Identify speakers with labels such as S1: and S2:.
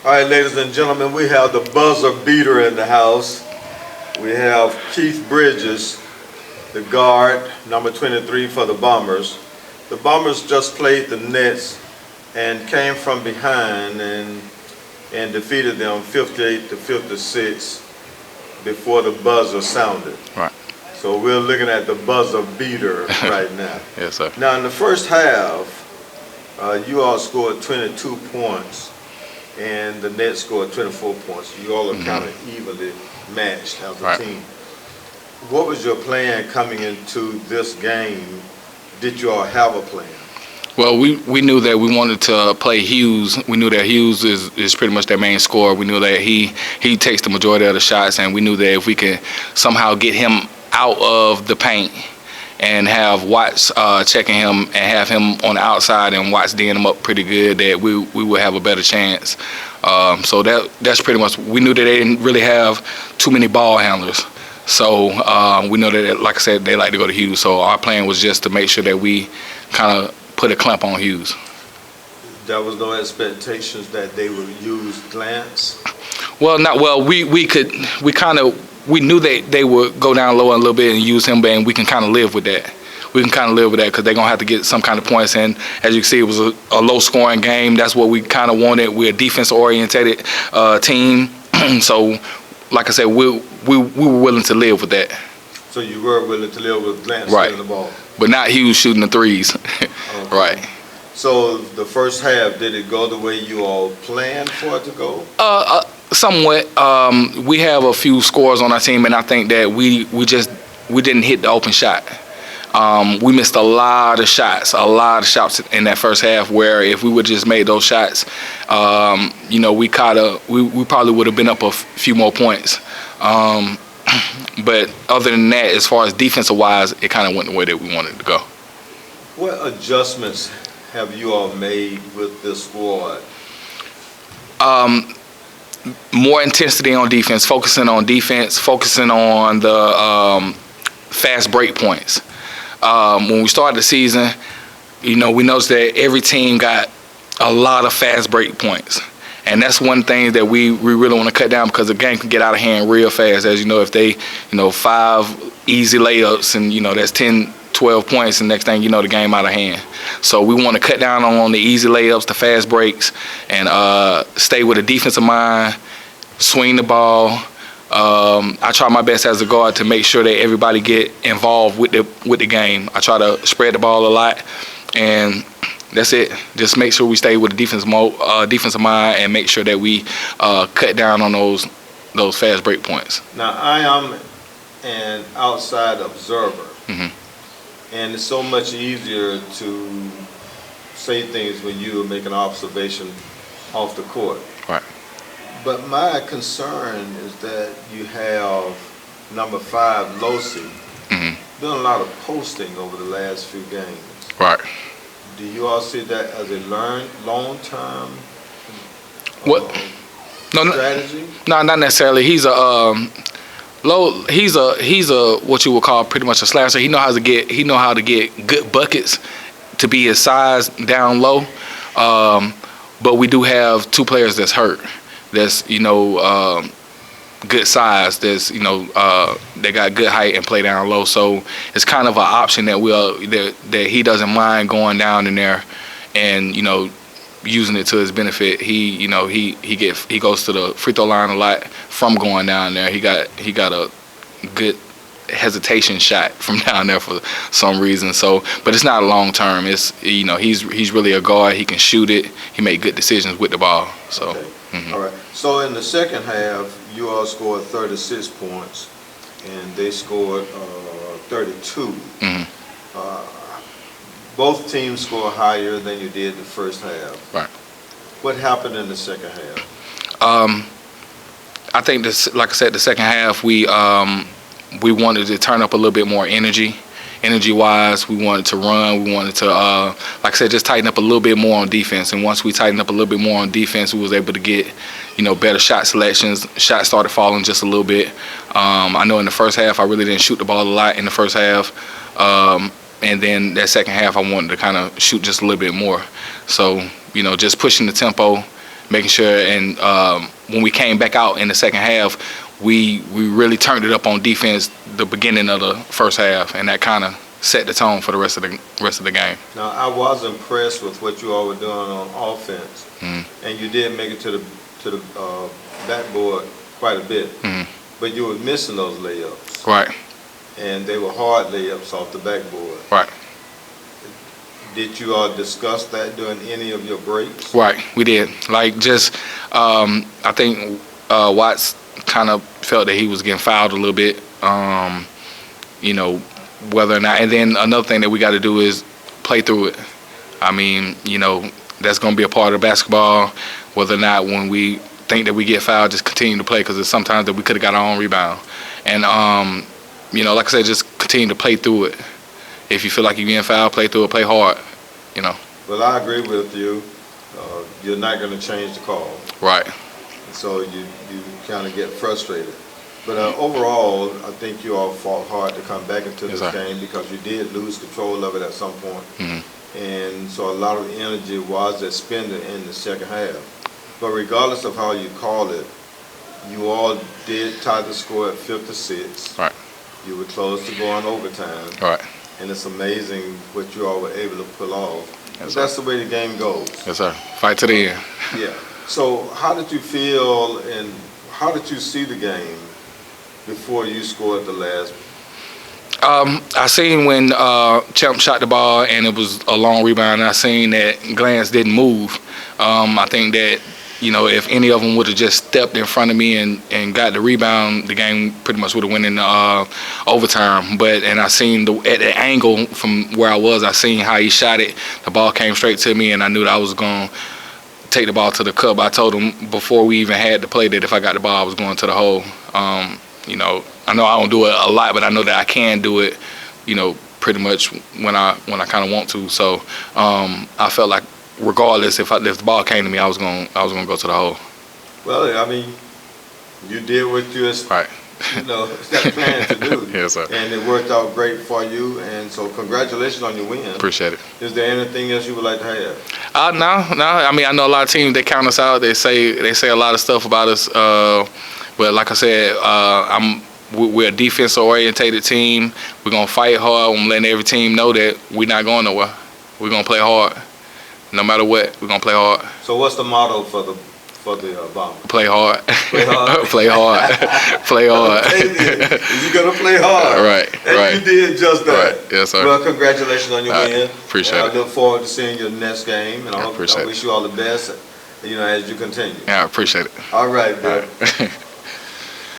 S1: All right, ladies and gentlemen, we have the buzzer beater in the house. We have Keith Bridges, the guard, number 23 for the Bombers. The Bombers just played the Nets and came from behind and defeated them 58-56 before the buzzer sounded.
S2: Right.
S1: So we're looking at the buzzer beater right now.
S2: Yes, sir.
S1: Now in the first half, you all scored 22 points and the Nets scored 24 points. You all are kind of evenly matched as a team. What was your plan coming into this game? Did you all have a plan?
S2: Well, we knew that we wanted to play Hughes. We knew that Hughes is pretty much their main scorer. We knew that he takes the majority of the shots, and we knew that if we could somehow get him out of the paint and have Watts checking him and have him on the outside and Watts D'ing him up pretty good, that we would have a better chance. So that's pretty much, we knew that they didn't really have too many ball handlers. So we know that, like I said, they like to go to Hughes. So our plan was just to make sure that we kind of put a clamp on Hughes.
S1: There was no expectations that they would use glance?
S2: Well, we knew that they would go down low a little bit and use him, and we can kind of live with that. We can kind of live with that because they're going to have to get some kind of points. And as you can see, it was a low-scoring game. That's what we kind of wanted. We're a defense-oriented team. So, like I said, we were willing to live with that.
S1: So you were willing to live with Glance shooting the ball?
S2: But not Hughes shooting the threes.
S1: Okay.
S2: Right.
S1: So the first half, did it go the way you all planned for it to go?
S2: Somewhat. We have a few scores on our team, and I think that we didn't hit the open shot. We missed a lot of shots in that first half, where if we would just made those shots, we probably would have been up a few more points. But other than that, as far as defensive-wise, it kind of went the way that we wanted to go.
S1: What adjustments have you all made with this squad?
S2: More intensity on defense, focusing on the fast break points. When we started the season, we noticed that every team got a lot of fast break points. And that's one thing that we really want to cut down, because the game can get out of hand real fast. As you know, if they, 5 easy layups and, that's 10, 12 points, and next thing you know, the game out of hand. So we want to cut down on the easy layups, the fast breaks, and stay with a defensive mind, swing the ball. I try my best as a guard to make sure that everybody get involved with the game. I try to spread the ball a lot, and that's it. Just make sure we stay with the defensive mind, and make sure that we cut down on those fast break points.
S1: Now, I am an outside observer, and it's so much easier to say things when you make an observation off the court.
S2: Right.
S1: But my concern is that you have number 5, Losi, doing a lot of posting over the last few games.
S2: Right.
S1: Do you all see that as a long-term strategy?
S2: No, not necessarily. He's a he's a what you would call pretty much a slasher. He know how to get good buckets to be his size down low. But we do have 2 players that's hurt. That's good size. That's they got good height and play down low. So it's kind of an option that that he doesn't mind going down in there and using it to his benefit. He goes to the free throw line a lot from going down there. He got a good hesitation shot from down there for some reason. So, but it's not a long term. It's he's really a guard. He can shoot it. He make good decisions with the ball. So.
S1: Okay. All right. So in the second half, you all scored 36 points, and they scored 32. Both teams scored higher than you did the first half.
S2: Right.
S1: What happened in the second half?
S2: I think like I said, the second half we wanted to turn up a little bit more energy-wise. We wanted to run. We wanted to, like I said, just tighten up a little bit more on defense. And once we tightened up a little bit more on defense, we was able to get, better shot selections. Shots started falling just a little bit. I know in the first half, I really didn't shoot the ball a lot in the first half. And then that second half, I wanted to kind of shoot just a little bit more. So, just pushing the tempo, making sure. And when we came back out in the second half, we really turned it up on defense the beginning of the first half, and that kind of set the tone for the rest of the game.
S1: Now, I was impressed with what you all were doing on offense, and you did make it to the backboard quite a bit, but you were missing those layups.
S2: Right.
S1: And they were hard layups off the backboard.
S2: Right.
S1: Did you all discuss that during any of your breaks?
S2: Right, we did. Like, just, I think Watts kind of felt that he was getting fouled a little bit, you know, whether or not. And then another thing that we got to do is play through it. I mean, you know, that's going to be a part of basketball, whether or not when we think that we get fouled, just continue to play, because there's sometimes that we could have got our own rebound. And, you know, like I said, just continue to play through it. If you feel like you're getting fouled, play through it, play hard, you know.
S1: Well, I agree with you. You're not going to change the call.
S2: Right.
S1: So you kind of get frustrated. But overall, I think you all fought hard to come back into this game, because you did lose control of it at some point. And so a lot of the energy was expended in the second half. But regardless of how you call it, you all did tie the score at 56.
S2: Right.
S1: You were close to going overtime.
S2: Right.
S1: And it's amazing what you all were able to pull off.
S2: Yes,
S1: That's the way the game goes.
S2: Yes, sir. Fight to the end.
S1: Yeah. So how did you feel, and how did you see the game before you scored the last?
S2: I seen when Champ shot the ball and it was a long rebound. I seen that Glance didn't move. I think that, you know, if any of them would have just stepped in front of me and got the rebound, the game pretty much would have went in overtime. And I seen at the angle from where I was, I seen how he shot it. The ball came straight to me, and I knew that I was going to take the ball to the cup. I told him before we even had the play that if I got the ball, I was going to the hole. You know I don't do it a lot, but I know that I can do it, you know, pretty much when I kind of want to. So I felt like, regardless if the ball came to me, I was gonna go to the hole.
S1: Well, I mean, you did what you
S2: right.
S1: You know, got planned to do.
S2: Yes, sir.
S1: And it worked out great for you, and so congratulations on your win.
S2: Appreciate it.
S1: Is there anything else you would like to have?
S2: No. I mean, I know a lot of teams, they count us out. They say a lot of stuff about us. But like I said, we're a defense-orientated team. We're gonna fight hard. I'm letting every team know that we're not going nowhere. We're gonna play hard. No matter what, we're gonna play hard.
S1: So what's the motto for the Bombers?
S2: Play hard.
S1: Play hard.
S2: Play hard. Play hard.
S1: You're gonna play hard.
S2: Right.
S1: And
S2: right.
S1: you did just that.
S2: Right. Yes, sir.
S1: Well, congratulations on your win.
S2: Appreciate it.
S1: I look forward to seeing your next game, and I wish
S2: it.
S1: you all the best, you know, as you continue.
S2: Yeah, I appreciate it.
S1: All right, man.
S2: All right.